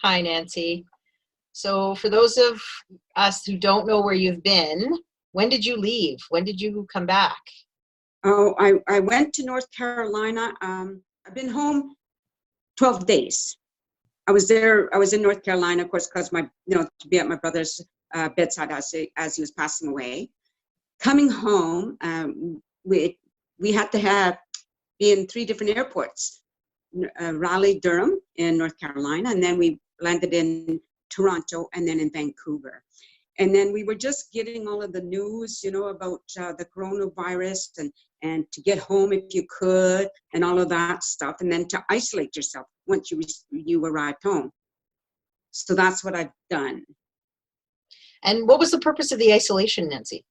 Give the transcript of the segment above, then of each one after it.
Hi, Nancy. So for those of us who don't know where you've been, when did you leave? When did you come back? Oh, I went to North Carolina. I've been home 12 days. I was in North Carolina, of course, because to be at my brother's bedside as he was passing away. Coming home, we had to be in 3 different airports, Raleigh, Durham in North Carolina, and then we landed in Toronto and then in Vancouver. And then we were just getting all of the news, about the coronavirus and to get home if you could and all of that stuff, and then to isolate yourself once you arrived home. So that's what I've done. And what was the purpose of the isolation, Nancy?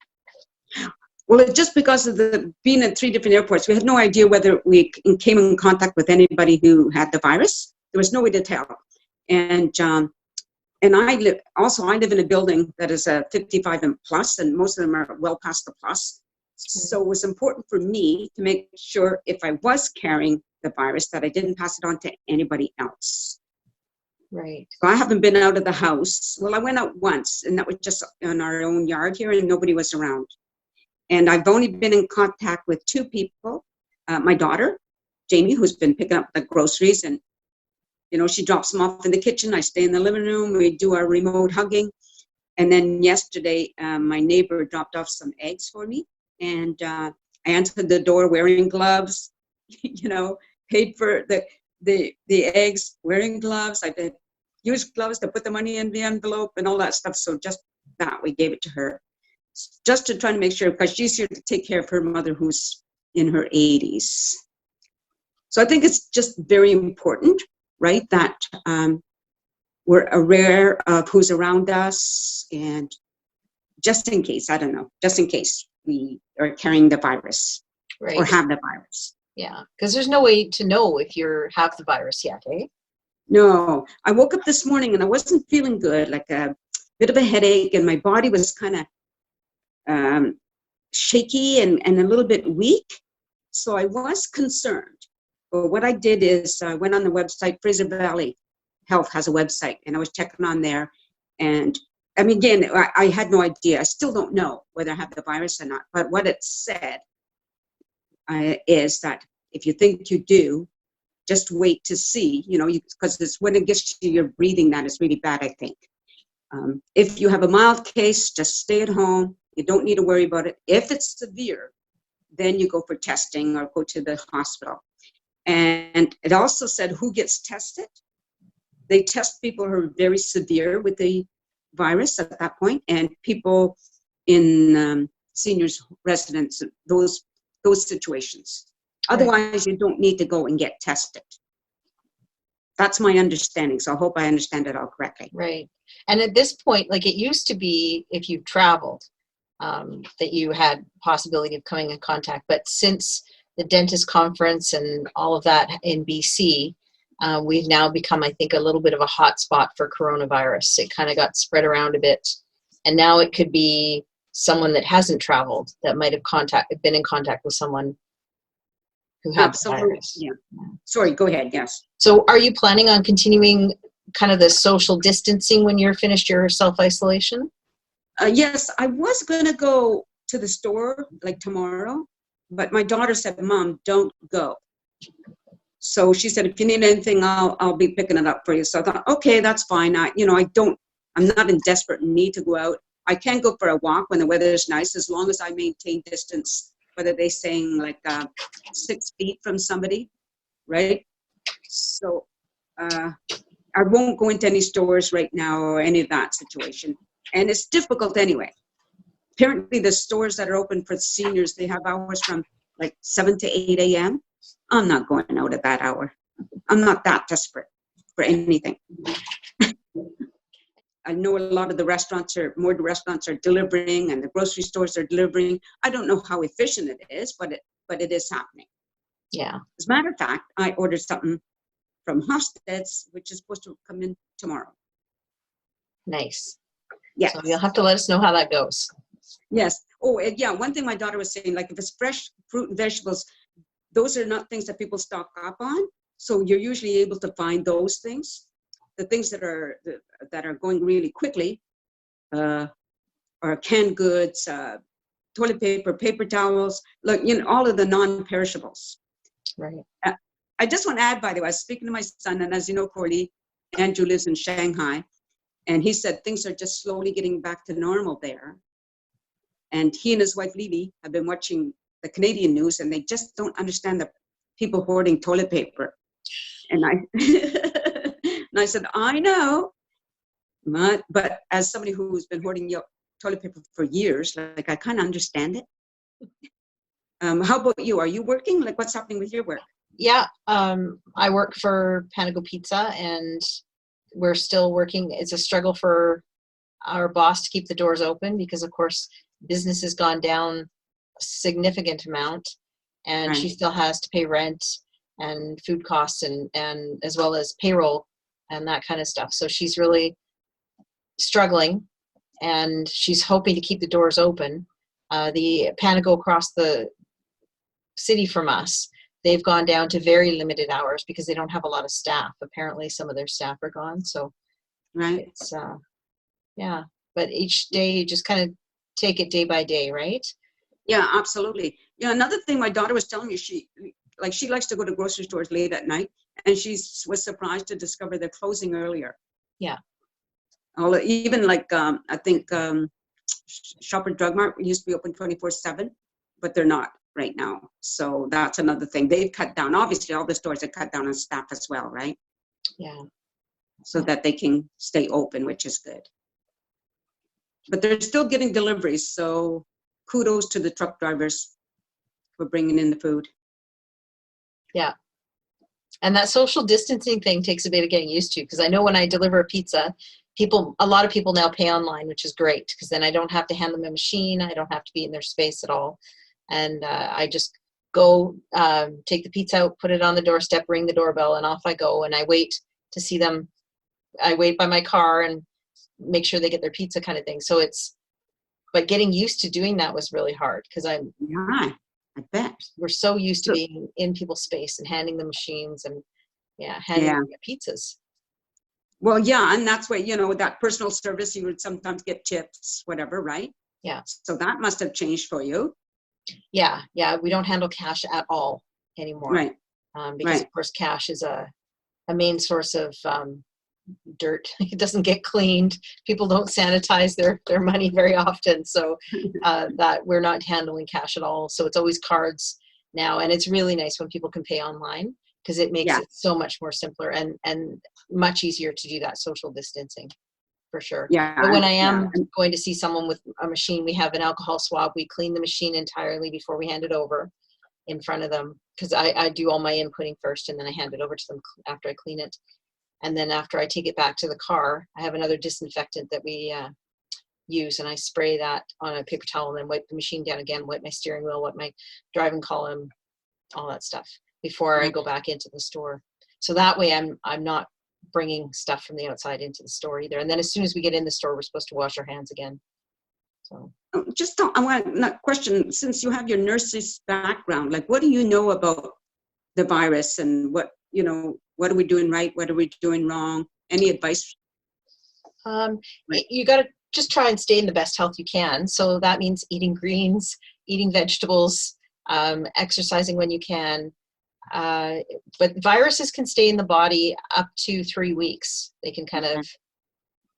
Well, it's just because of being at 3 different airports, we had no idea whether we came in contact with anybody who had the virus. There was no way to tell. And I live in a building that is 55 and plus, and most of them are well past the plus. So it was important for me to make sure if I was carrying the virus that I didn't pass it on to anybody else. Right. So I haven't been out of the house. Well, I went out once, and that was just in our own yard here, and nobody was around. And I've only been in contact with 2 people. My daughter, Jamie, who's been picking up the groceries, and she drops them off in the kitchen. I stay in the living room. We do our remote hugging. And then yesterday, my neighbor dropped off some eggs for me. And I answered the door wearing gloves, paid for the eggs, wearing gloves. I did use gloves to put the money in the envelope and all that stuff. So just that, we gave it to her. Just to try to make sure, because she's here to take care of her mother who's in her 80s. So I think it's just very important, right, that we're aware of who's around us, and just in case we are carrying the virus, right, or have the virus. Yeah, because there's no way to know if you have the virus yet, eh? No, I woke up this morning and I wasn't feeling good, like a bit of a headache, and my body was kind of shaky and a little bit weak. So I was concerned. But what I did is I went on the website. Fraser Valley Health has a website, and I was checking on there. And I mean, again, I had no idea. I still don't know whether I have the virus or not. But what it said is that if you think you do, just wait to see, because when it gets to your breathing, that is really bad, I think. If you have a mild case, just stay at home. You don't need to worry about it. If it's severe, then you go for testing or go to the hospital. And it also said who gets tested. They test people who are very severe with the virus at that point, and people in seniors residents, those situations. Right. Otherwise, you don't need to go and get tested. That's my understanding, so I hope I understand it all correctly. Right. And at this point, like it used to be, if you traveled, that you had possibility of coming in contact. But since the dentist conference and all of that in BC, we've now become, I think, a little bit of a hot spot for coronavirus. It kind of got spread around a bit. And now it could be someone that hasn't traveled that might have been in contact with someone who had the virus. Yeah. Sorry, go ahead, yes. So are you planning on continuing kind of the social distancing when you're finished your self-isolation? Yes, I was going to go to the store like tomorrow, but my daughter said, Mom, don't go. So she said, if you need anything, I'll be picking it up for you. So I thought, okay, that's fine. I'm not in desperate need to go out. I can go for a walk when the weather is nice, as long as I maintain distance, whether they're saying like 6 feet from somebody, right? So I won't go into any stores right now or any of that situation. And it's difficult anyway. Apparently the stores that are open for seniors, they have hours from like 7 to 8 a.m. I'm not going out at that hour. I'm not that desperate for anything. I know a lot of the restaurants are delivering, and the grocery stores are delivering. I don't know how efficient it is, but it is happening. Yeah. As a matter of fact, I ordered something from Hofstede's, which is supposed to come in tomorrow. Nice. Yes. So you'll have to let us know how that goes. Yes. Oh, yeah. One thing my daughter was saying, like if it's fresh fruit and vegetables, those are not things that people stock up on. So you're usually able to find those things. the things that are going really quickly are canned goods, toilet paper, paper towels, look, all of the non-perishables. Right. I just want to add, by the way, I was speaking to my son, and as you know, Corley, Andrew lives in Shanghai, and he said things are just slowly getting back to normal there. And he and his wife, Lily, have been watching the Canadian news, and they just don't understand the people hoarding toilet paper. And and I said, I know, but as somebody who's been hoarding toilet paper for years, like I kind of understand it. How about you? Are you working? Like, what's happening with your work? Yeah, I work for Panago Pizza, and we're still working. It's a struggle for our boss to keep the doors open because, of course, business has gone down a significant amount, and Right. she still has to pay rent and food costs and as well as payroll and that kind of stuff. So she's really struggling, and she's hoping to keep the doors open. The Panago across the city from us, they've gone down to very limited hours because they don't have a lot of staff. Apparently some of their staff are gone. So Right. it's, yeah, but each day you just kind of take it day by day, right? Yeah, absolutely. Yeah, another thing my daughter was telling me, she likes to go to grocery stores late at night, and she was surprised to discover they're closing earlier. Yeah. Even like, I think Shoppers Drug Mart used to be open 24/7, but they're not right now. So that's another thing. They've cut down. Obviously, all the stores have cut down on staff as well, right? Yeah. So that they can stay open, which is good. But they're still getting deliveries, so kudos to the truck drivers for bringing in the food. Yeah. And that social distancing thing takes a bit of getting used to, because I know when I deliver a pizza, a lot of people now pay online, which is great, because then I don't have to hand them a machine. I don't have to be in their space at all. And I just go take the pizza out, put it on the doorstep, ring the doorbell, and off I go. And I wait to see them. I wait by my car and make sure they get their pizza, kind of thing. So but getting used to doing that was really hard, because Yeah, I bet. we're so used to being in people's space and handing them machines and handing Yeah. them pizzas. Well, yeah, and that's why, that personal service, you would sometimes get tips, whatever, right? Yeah. So that must have changed for you. Yeah. We don't handle cash at all anymore. Right. Because Right. of course cash is a main source of dirt. It doesn't get cleaned. People don't sanitize their money very often. So that we're not handling cash at all. So it's always cards now. And it's really nice when people can pay online, because it makes it so much more simpler and much easier to do that social distancing, for sure. Yeah. But when I am going to see someone with a machine, we have an alcohol swab. We clean the machine entirely before we hand it over in front of them, because I do all my inputting first, and then I hand it over to them after I clean it. And then after I take it back to the car, I have another disinfectant that we use, and I spray that on a paper towel and then wipe the machine down again, wipe my steering wheel, wipe my driving column, all that stuff before I go back into the store. So that way I'm not bringing stuff from the outside into the store either. And then as soon as we get in the store, we're supposed to wash our hands again. So I want to question, since you have your nurse's background, like, what do you know about the virus, and what are we doing right? What are we doing wrong? Any advice? You got to just try and stay in the best health you can. So that means eating greens, eating vegetables, exercising when you can. But viruses can stay in the body up to 3 weeks. They can kind of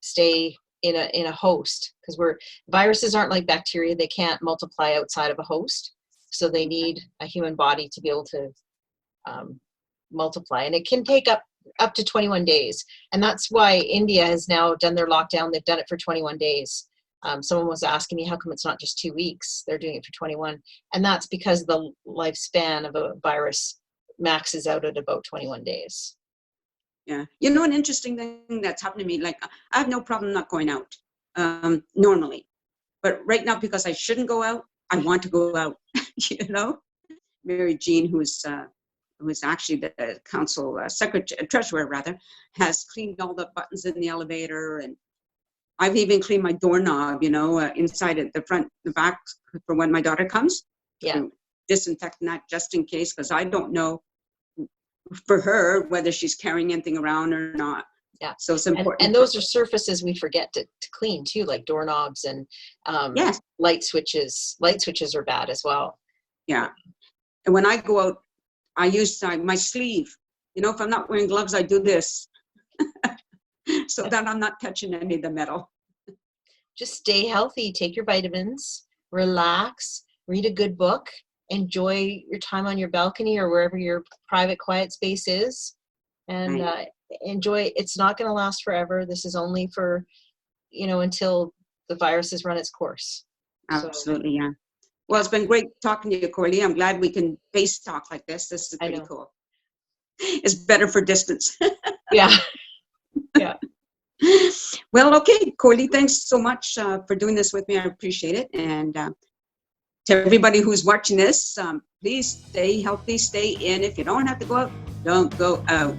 stay in a host, because viruses aren't like bacteria. They can't multiply outside of a host. So they need a human body to be able to multiply. And it can take up to 21 days. And that's why India has now done their lockdown. They've done it for 21 days. Someone was asking me how come it's not just 2 weeks. They're doing it for 21. And that's because the lifespan of a virus maxes out at about 21 days. Yeah. An interesting thing that's happened to me, like, I have no problem not going out normally. But right now, because I shouldn't go out, I want to go out. Mary Jean, who is actually the council secretary, treasurer rather, has cleaned all the buttons in the elevator, and I've even cleaned my doorknob, inside at the front, the back, for when my daughter comes. Yeah. Disinfecting that just in case, because I don't know for her whether she's carrying anything around or not. Yeah. So it's important. And those are surfaces we forget to clean too, like doorknobs and Yes. light switches. Light switches are bad as well. Yeah. And when I go out, I use my sleeve. You know, if I'm not wearing gloves, I do this so that I'm not touching any of the metal. Just stay healthy, take your vitamins, relax, read a good book, enjoy your time on your balcony or wherever your private quiet space is, and Right. enjoy. It's not going to last forever. This is only for, until the virus has run its course. So Absolutely, yeah. Well, it's been great talking to you, Corley. I'm glad we can face talk like this. This is I pretty know. cool. It's better for distance. Yeah. Yeah. Well, okay, Corley, thanks so much for doing this with me. I appreciate it. And to everybody who's watching this, please stay healthy, stay in. If you don't have to go out, don't go out.